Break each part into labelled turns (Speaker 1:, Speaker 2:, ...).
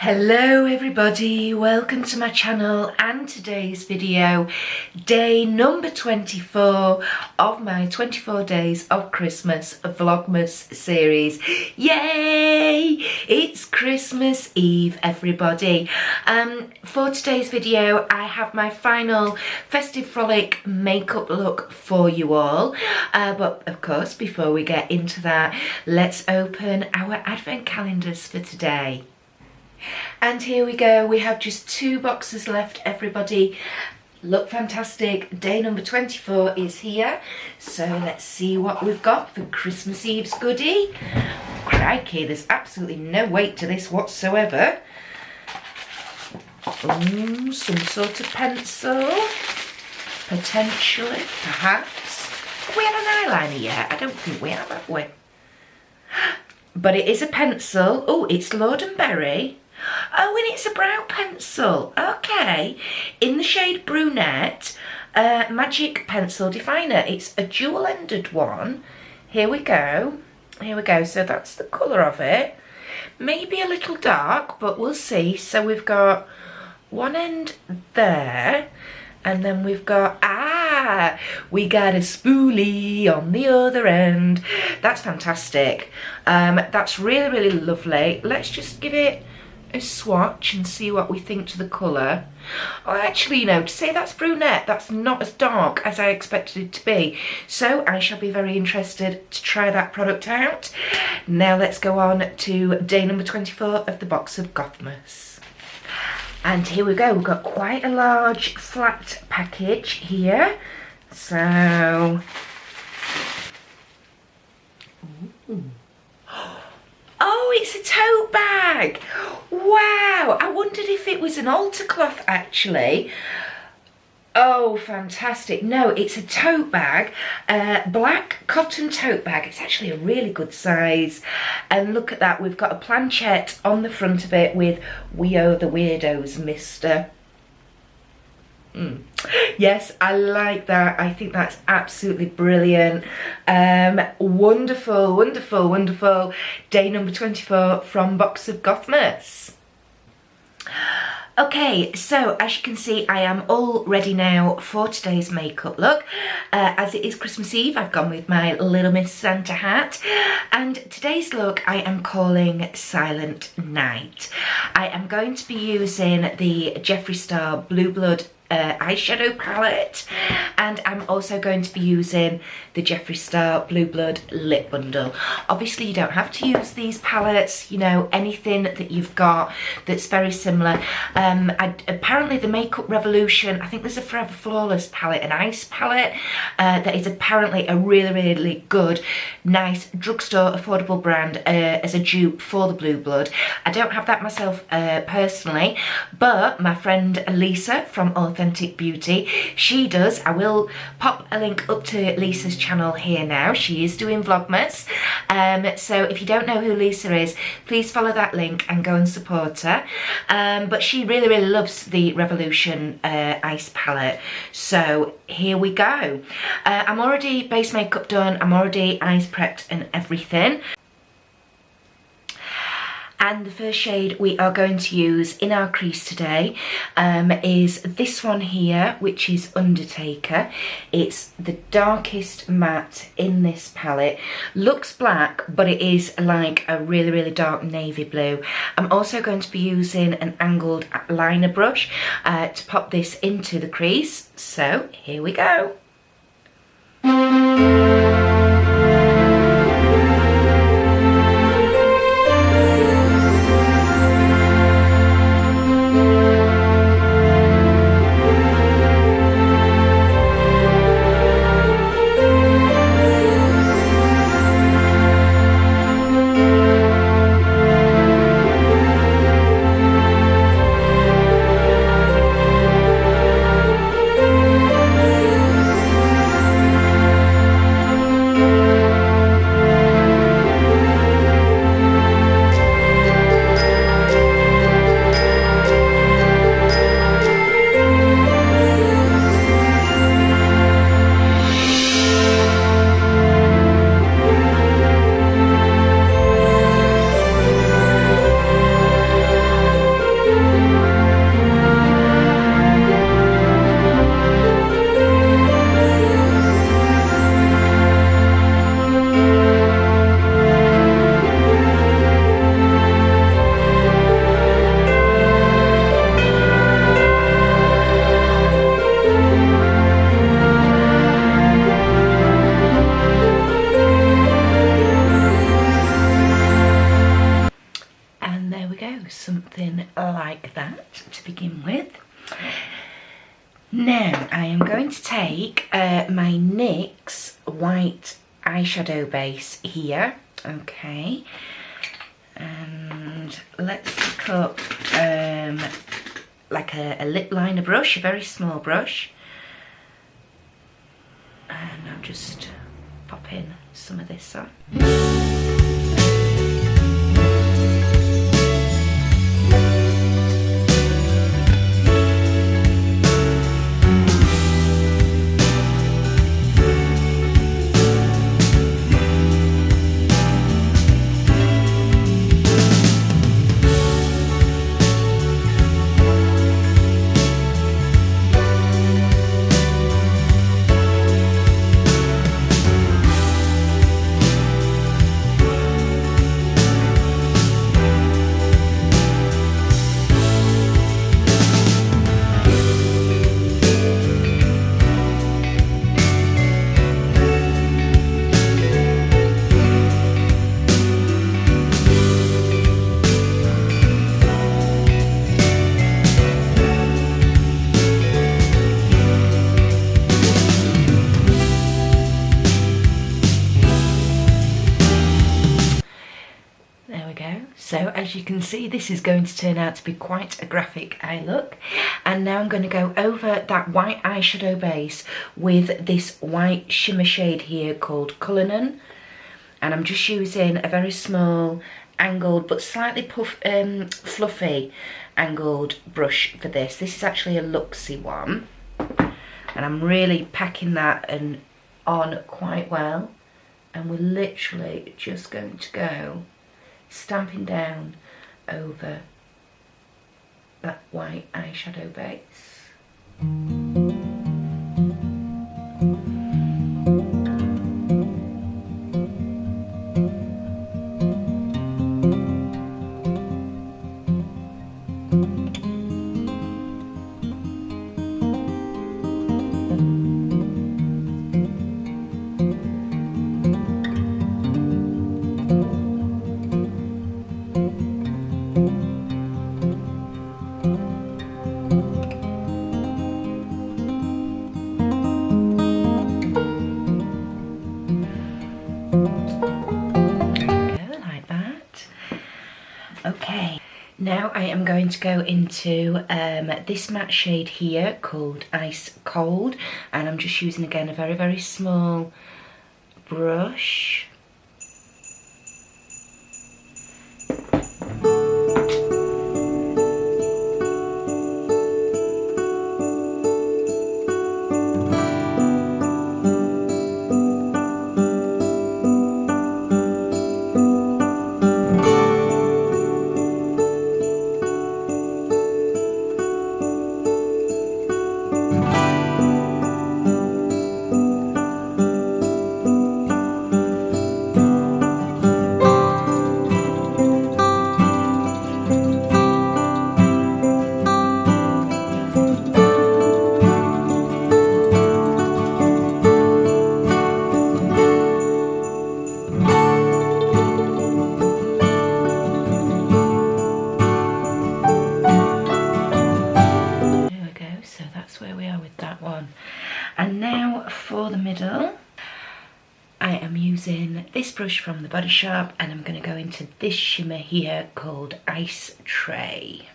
Speaker 1: Hello everybody, welcome to my channel and today's video, day number 24 of my 24 days of Christmas Vlogmas series. Yay! It's Christmas Eve everybody. For today's video I have my final Festive Frolic makeup look for you all, but of course before we get into that, let's open our advent calendars for today. And here we go, we have just 2 boxes left everybody. Look fantastic, day number 24 is here. So let's see what we've got for Christmas Eve's goodie. Crikey, there's absolutely no weight to this whatsoever. Some sort of pencil, potentially, perhaps. Have we had an eyeliner yet? I don't think we have we? But it is a pencil. Oh, it's Lord & Berry. Oh, and it's a brow pencil. Okay. In the shade Brunette, Magic Pencil Definer. It's a dual-ended one. Here we go. Here we go. So that's the colour of it. Maybe a little dark, but we'll see. So we've got one end there. And then we've got, we got a spoolie on the other end. That's fantastic. That's really, really lovely. Let's just give it a swatch and see what we think to the colour. Oh, actually, you know, to say that's brunette, that's not as dark as I expected it to be. So I shall be very interested to try that product out. Now let's go on to day number 24 of the box of Vlogmas. And here we go, we've got quite a large flat package here. So, ooh. Oh, it's a tote bag. Wow, I wondered if it was an altar cloth actually. Oh, fantastic. No, it's a tote bag, black cotton tote bag. It's actually a really good size. And look at that, we've got a planchette on the front of it with "We Are the Weirdos, Mister." Yes, I like that. I think that's absolutely brilliant. Wonderful, wonderful, wonderful. Day number 24 from Box of Vlogmas. Okay, so as you can see, I am all ready now for today's makeup look. As it is Christmas Eve, I've gone with my Little Miss Santa hat. And today's look I am calling Silent Night. I am going to be using the Jeffree Star Blue Blood eyeshadow palette, and I'm also going to be using the Jeffree Star Blue Blood lip bundle. Obviously you don't have to use these palettes, you know, anything that you've got that's very similar. Apparently the Makeup Revolution, I think there's a Forever Flawless palette, an ice palette, that is apparently a really, really good, nice drugstore affordable brand as a dupe for the Blue Blood. I don't have that myself personally, but my friend Lisa from Authentic Beauty, she does. I will pop a link up to Lisa's channel here now. She is doing Vlogmas. So if you don't know who Lisa is, please follow that link and go and support her. But she really, really loves the Revolution ice palette. So here we go. I'm already base makeup done. I'm already eyes prepped and everything. And the first shade we are going to use in our crease today is this one here, which is Undertaker. It's the darkest matte in this palette. Looks black, but it is like a really, really dark navy blue. I'm also going to be using an angled liner brush to pop this into the crease. So here we go. like that to begin with. Now I am going to take my NYX white eyeshadow base here, okay, and let's pick up like a lip liner brush, a very small brush, and I'll just pop in some of this on. So as you can see, this is going to turn out to be quite a graphic eye look. And now I'm going to go over that white eyeshadow base with this white shimmer shade here called Cullinan. And I'm just using a very small angled but slightly fluffy angled brush for this. This is actually a Luxie one. And I'm really packing that on quite well. And we're literally just going to go stamping down over that white eyeshadow base. Okay, now I am going to go into this matte shade here called Ice Cold, and I'm just using again a very, very small brush. And now for the middle, I am using this brush from the Body Shop, and I'm going to go into this shimmer here called Ice Tray.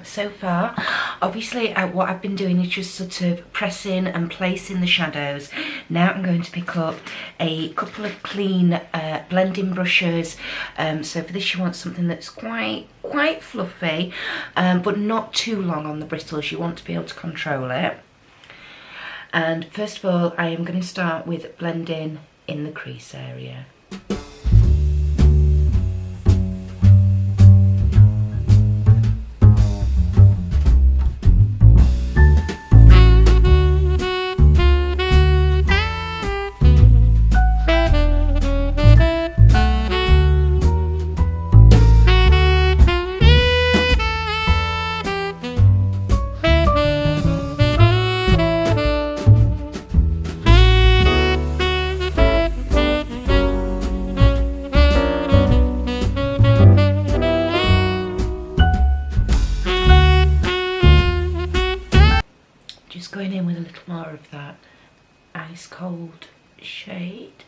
Speaker 1: So far, obviously what I've been doing is just sort of pressing and placing the shadows. Now I'm going to pick up a couple of clean blending brushes. So for this you want something that's quite fluffy, but not too long on the bristles. You want to be able to control it. And first of all, I am going to start with blending in the crease area. with a little more of that ice cold shade.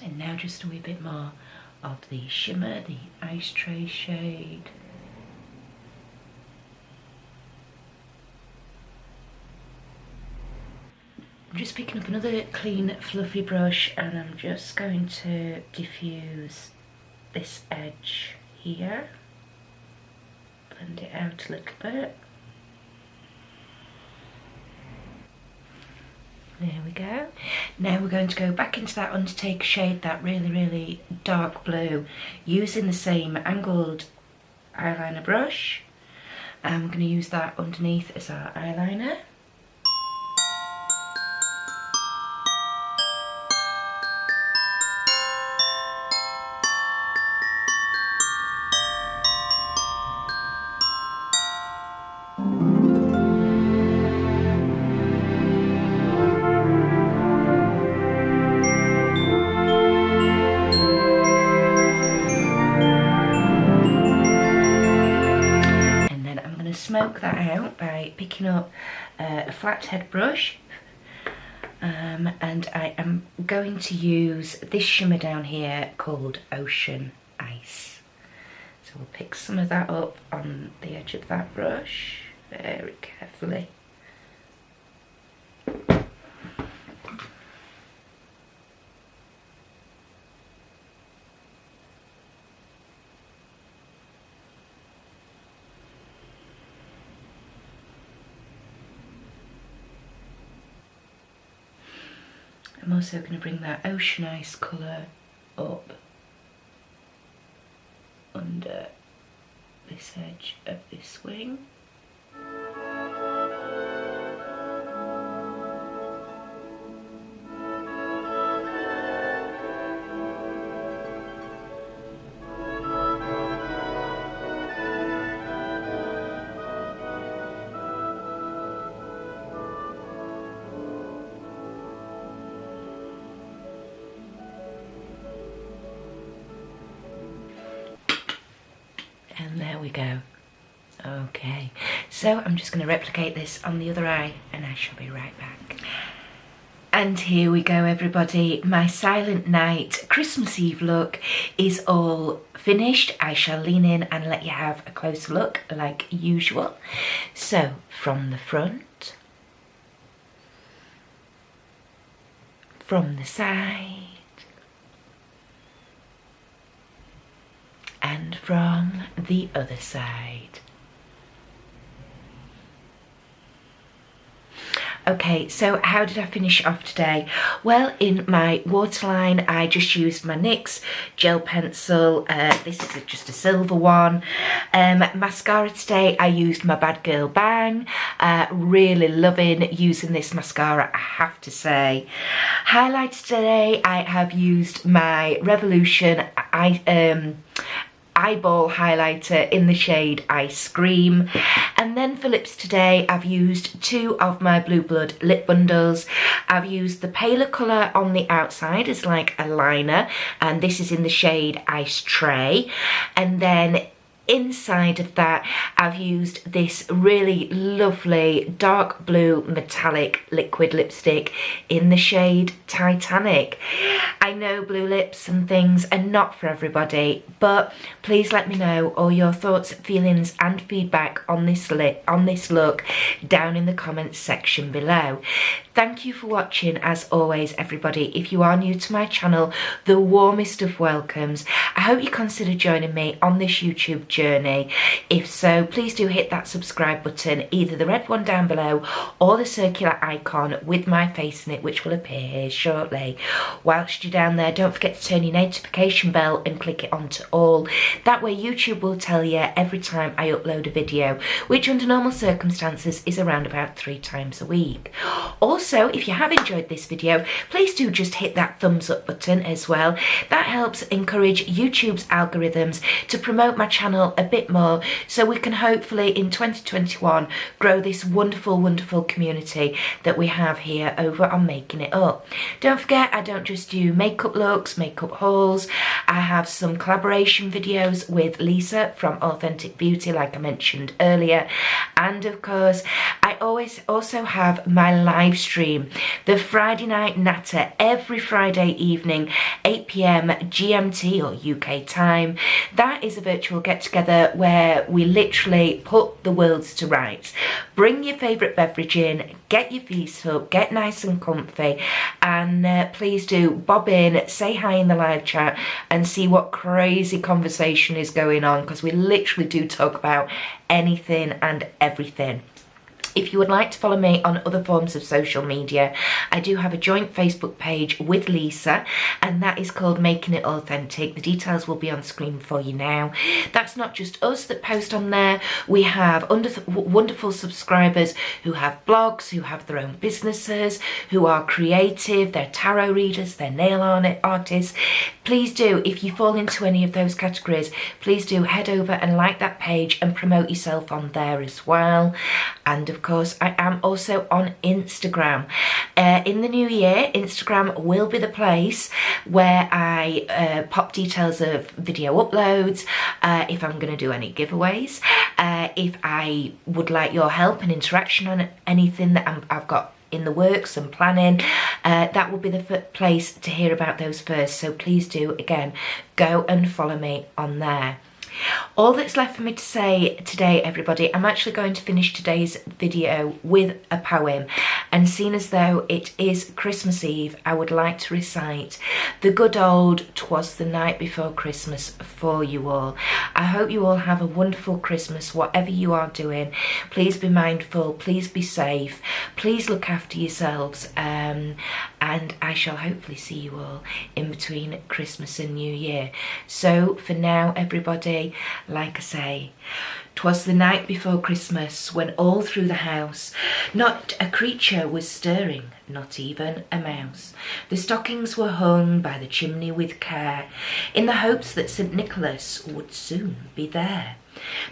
Speaker 1: And now just a wee bit more of the shimmer, the ice tray shade. I'm just picking up another clean fluffy brush and I'm just going to diffuse this edge here. Blend it out a little bit. There we go. Now we're going to go back into that Undertaker shade, that really, really dark blue, using the same angled eyeliner brush. And we're going to use that underneath as our eyeliner. Smoke that out by picking up a flathead brush, and I am going to use this shimmer down here called Ocean Ice. So we'll pick some of that up on the edge of that brush very carefully. I'm also going to bring that Ocean Ice colour up under this edge of this wing. And there we go. Okay, so I'm just going to replicate this on the other eye and I shall be right back. And here we go, everybody. My Silent Night Christmas Eve look is all finished. I shall lean in and let you have a closer look like usual. So from the front, from the side, and from the other side. Okay, so how did I finish off today? Well, in my waterline, I just used my NYX gel pencil. This is just a silver one. Mascara today, I used my Bad Girl Bang. Really loving using this mascara, I have to say. Highlights today, I have used my Revolution eyeball highlighter in the shade Ice Cream. And then for lips today, I've used two of my Blue Blood lip bundles. I've used the paler colour on the outside as like a liner, and this is in the shade Ice Tray. And then inside of that, I've used this really lovely dark blue metallic liquid lipstick in the shade Titanic. I know blue lips and things are not for everybody, but please let me know all your thoughts, feelings and feedback on this look down in the comments section below. Thank you for watching as always, everybody. If you are new to my channel, the warmest of welcomes. I hope you consider joining me on this YouTube journey. If so, please do hit that subscribe button, either the red one down below or the circular icon with my face in it, which will appear here shortly. Whilst you're down there, don't forget to turn your notification bell and click it onto all. That way YouTube will tell you every time I upload a video, which under normal circumstances is around about 3 times a week. Also, if you have enjoyed this video, please do just hit that thumbs up button as well. That helps encourage YouTube's algorithms to promote my channel channel a bit more so we can hopefully in 2021 grow this wonderful, wonderful community that we have here over on Making It Up. Don't forget, I don't just do makeup looks, makeup hauls. I have some collaboration videos with Lisa from Authentic Beauty, like I mentioned earlier. And of course, I always also have my live stream, the Friday Night Natter, every Friday evening, 8 p.m. GMT or UK time. That is a virtual get-together where we literally put the worlds to rights. Bring your favourite beverage in, get your feet up, get nice and comfy, and please do bob in, say hi in the live chat and see what crazy conversation is going on, because we literally do talk about anything and everything. If you would like to follow me on other forms of social media, I do have a joint Facebook page with Lisa, and that is called Making It Authentic. The details will be on screen for you now. That's not just us that post on there. We have wonderful subscribers who have blogs, who have their own businesses, who are creative, they're tarot readers, they're nail artists. Please do, if you fall into any of those categories, please do head over and like that page and promote yourself on there as well. And of course, I am also on Instagram. In the new year, Instagram will be the place where I pop details of video uploads, if I'm going to do any giveaways, if I would like your help and interaction on anything that I've got in the works and planning, that will be the place to hear about those first. So please do, again, go and follow me on there. All that's left for me to say today, everybody, I'm actually going to finish today's video with a poem, and seeing as though it is Christmas Eve, I would like to recite the good old "'Twas the Night Before Christmas" for you all. I hope you all have a wonderful Christmas, whatever you are doing. Please be mindful, please be safe, please look after yourselves, and I shall hopefully see you all in between Christmas and New Year. So for now, everybody, like I say, 'twas the night before Christmas, when all through the house not a creature was stirring, not even a mouse. The stockings were hung by the chimney with care, in the hopes that St. Nicholas would soon be there.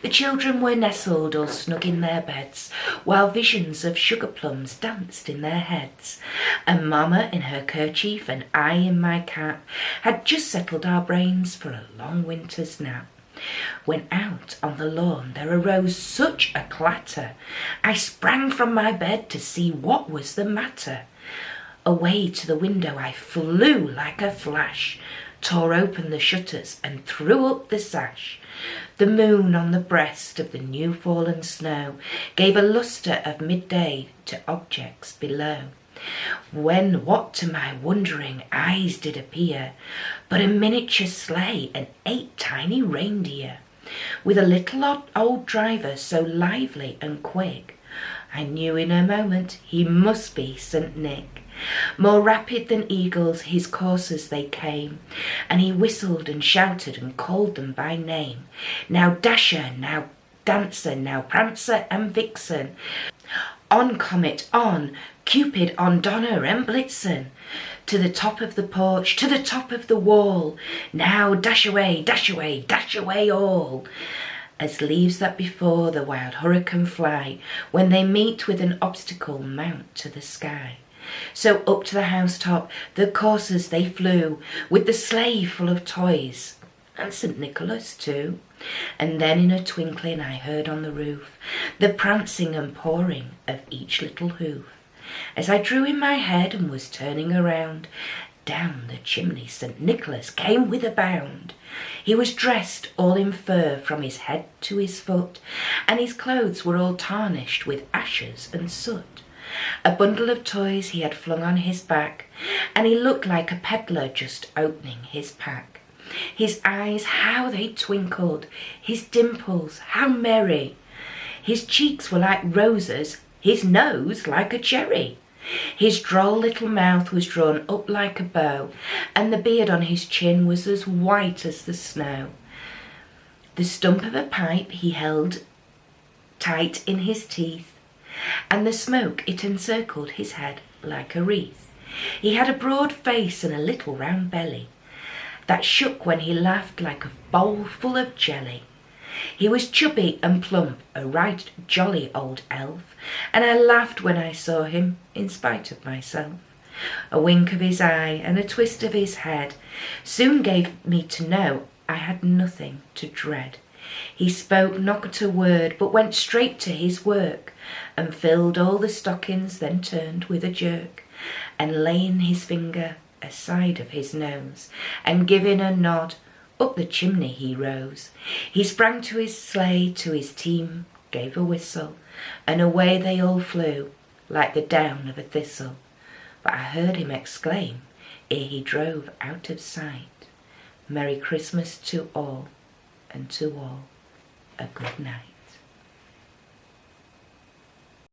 Speaker 1: The children were nestled all snug in their beds, while visions of sugar plums danced in their heads. And Mamma in her kerchief and I in my cap had just settled our brains for a long winter's nap. When out on the lawn there arose such a clatter, I sprang from my bed to see what was the matter. Away to the window I flew like a flash, tore open the shutters and threw up the sash. The moon on the breast of the new fallen snow gave a lustre of midday to objects below. When what to my wondering eyes did appear but a miniature sleigh and 8 tiny reindeer, with a little old driver so lively and quick, I knew in a moment he must be St. Nick. More rapid than eagles his coursers they came, and he whistled and shouted and called them by name. Now Dasher, now Dancer, now Prancer and Vixen, on Comet, on Cupid, on Donner and Blitzen, to the top of the porch, to the top of the wall. Now dash away, dash away, dash away all. As leaves that before the wild hurricane fly, when they meet with an obstacle mount to the sky. So up to the housetop the coursers they flew, with the sleigh full of toys, and St. Nicholas too. And then in a twinkling I heard on the roof the prancing and pawing of each little hoof. As I drew in my head and was turning around, down the chimney St. Nicholas came with a bound. He was dressed all in fur from his head to his foot, and his clothes were all tarnished with ashes and soot. A bundle of toys he had flung on his back, and he looked like a peddler just opening his pack. His eyes, how they twinkled, his dimples, how merry. His cheeks were like roses, his nose like a cherry. His droll little mouth was drawn up like a bow, and the beard on his chin was as white as the snow. The stump of a pipe he held tight in his teeth, and the smoke it encircled his head like a wreath. He had a broad face and a little round belly that shook when he laughed like a bowl full of jelly. He was chubby and plump, a right jolly old elf, and I laughed when I saw him, in spite of myself. A wink of his eye and a twist of his head soon gave me to know I had nothing to dread. He spoke not a word, but went straight to his work, and filled all the stockings, then turned with a jerk, and laying his finger aside of his nose, and giving a nod, up the chimney he rose. He sprang to his sleigh, to his team gave a whistle, and away they all flew, like the down of a thistle. But I heard him exclaim, ere he drove out of sight, Merry Christmas to all, and to all a good night.